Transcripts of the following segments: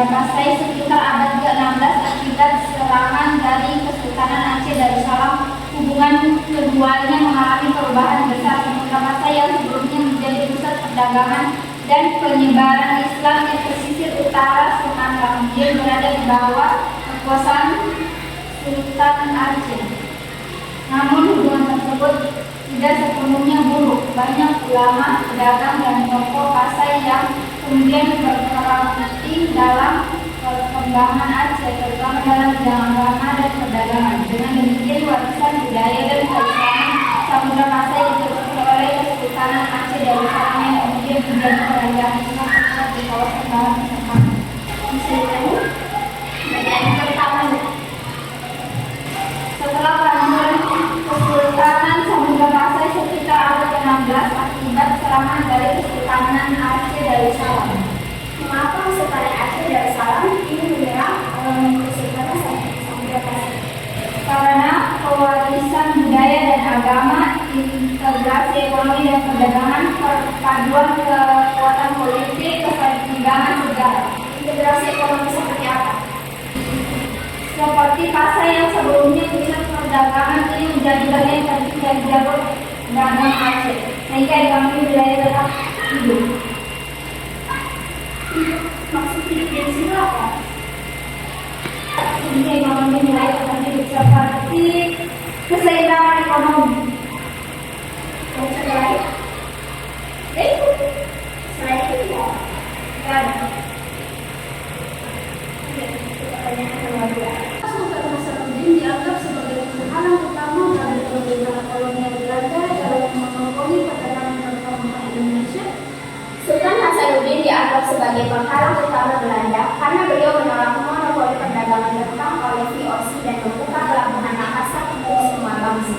Pasai sekitar abad ke-16 akibat serangan dari Kesultanan Aceh Darussalam. Hubungan keduanya mengalami perubahan besar. Samudra Pasai yang sebelumnya menjadi pusat perdagangan dan penyebaran Islam di pesisir utara Sunan Gambir berada di bawah kekuasaan Sultan Aceh. Namun hubungan tersebut tidak sepenuhnya buruk. Banyak ulama, pedagang, dan tokoh Pasai yang kemudian berperan penting dalam perkembangan Aceh, terutama dalam bidang agama dan perdagangan. Dengan demikian, warisan budaya dan keislaman Samudra Pasai diteruskan oleh Kesultanan Aceh Darussalam yang kemudian menjadi kerajaan Islam tersebut di kawasan barat Nusantara. Bagian pertama, setelah perang Kesultanan Samudra Pasai sekitar abad ke-16 akibat serangan dari Kesultanan Aceh Darussalam. Mengapa Kesultanan Aceh Darussalam ini menyerang Kesultanan Samudra Pasai? Karena pewarisan budaya dan agama, integrasi ekonomi dan perdagangan, perpaduan kekuatan politik, keseimbangan negara. Integrasi ekonomi seperti apa? Seperti Pasai yang sebelumnya pusat perdagangan ini menjadi bagian penting dari jalur dagang Aceh, sehingga ekonomi wilayah tetap hidup. Maksud hidup dari sini apa? Sehingga ekonomi wilayah tetap hidup seperti keseimbangan ekonomi. Dan selain itu ya, ada. Sultan Hasanuddin dianggap sebagai penghalang utama dari pemerintahan kolonial Belanda dalam memonopoli perdagangan pertama Indonesia. Sultan Hasanuddin dianggap sebagai penghalang utama Belanda karena beliau menolak monopoli perdagangan Jepang oleh VOC dan membuka pelabuhan Makassar untuk semua bangsa.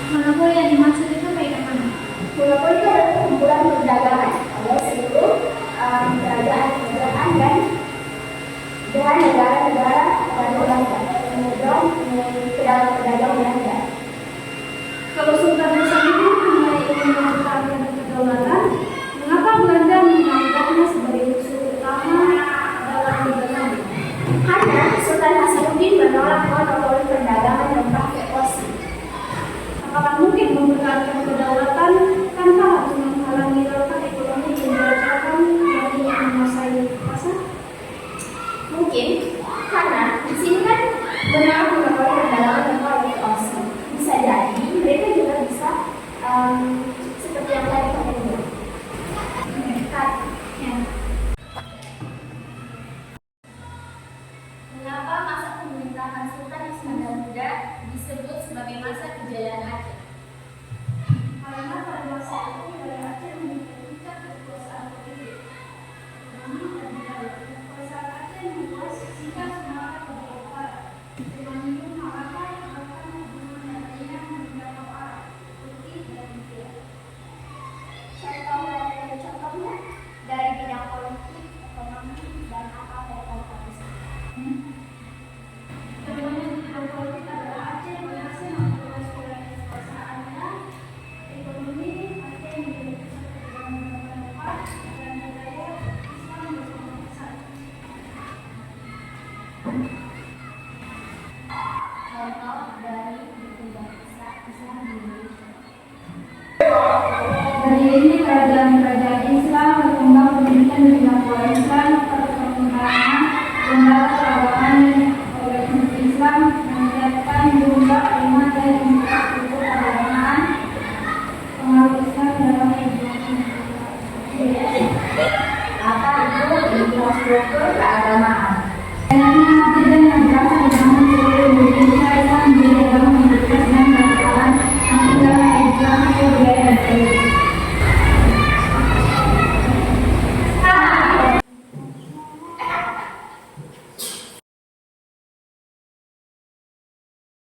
Monopoli yang dimaksud itu kayak mana? Monopoli itu adalah perkumpulan perdagangan oleh seluruh kerajaan-kerajaan dan negara-negara Belanda, kemudian pedagang-pedagang Belanda. Kalau Sultan Hasanuddin hanya ingin mempertahankan kedaulatan, mengapa Belanda menganggapnya sebagai musuh utama dalam perdagangan? Karena Sultan Hasanuddin menolak monopoli perdagangan rempah VOC. Apakah mungkin mempertahankan kedaulatan tanpa harus menghalangi letak ekonomi yang dirasakan dari menguasai pasar? Mungkin karena di sini kan benar monopoli perdagangan rempah oleh VOC. Bisa jadi mereka juga bisa seperti yang tadi kamu bilang. Mengapa masa pemerintahan Sultan Iskandar Muda disebut sebagai masa kejayaan Aceh? Karena pada masa itu wilayah Aceh memiliki puncak kekuasaan politik, ekonomi dan budaya. Kekuasaan Aceh meluas hingga Sumatera bagian utara, dengan Hindu Malaka, bahkan hubungan adanya beberapa Arab, Turki dan India. Contohnya dari bidang politik, ekonomi, dan akal kapitalisme. Contohnya di bidang politik adalah Aceh berhasil memperluas wilayah kekuasaannya, ekonomi Aceh menjadi pusat perdagangan depan, dan budaya Islam berkembang pesat. Contoh dari berkembang pesat Islam di Indonesia. Berdirinya kerajaan-kerajaan Islam, berkembang pendidikan di bidang warisan, perkembangan lembaga keagamaan organisasi Islam, meningkatkan jumlah umat dan infrastruktur keagamaan, pengaruh Islam dalam kehidupan masyarakat. Apa itu infrastruktur keagamaan?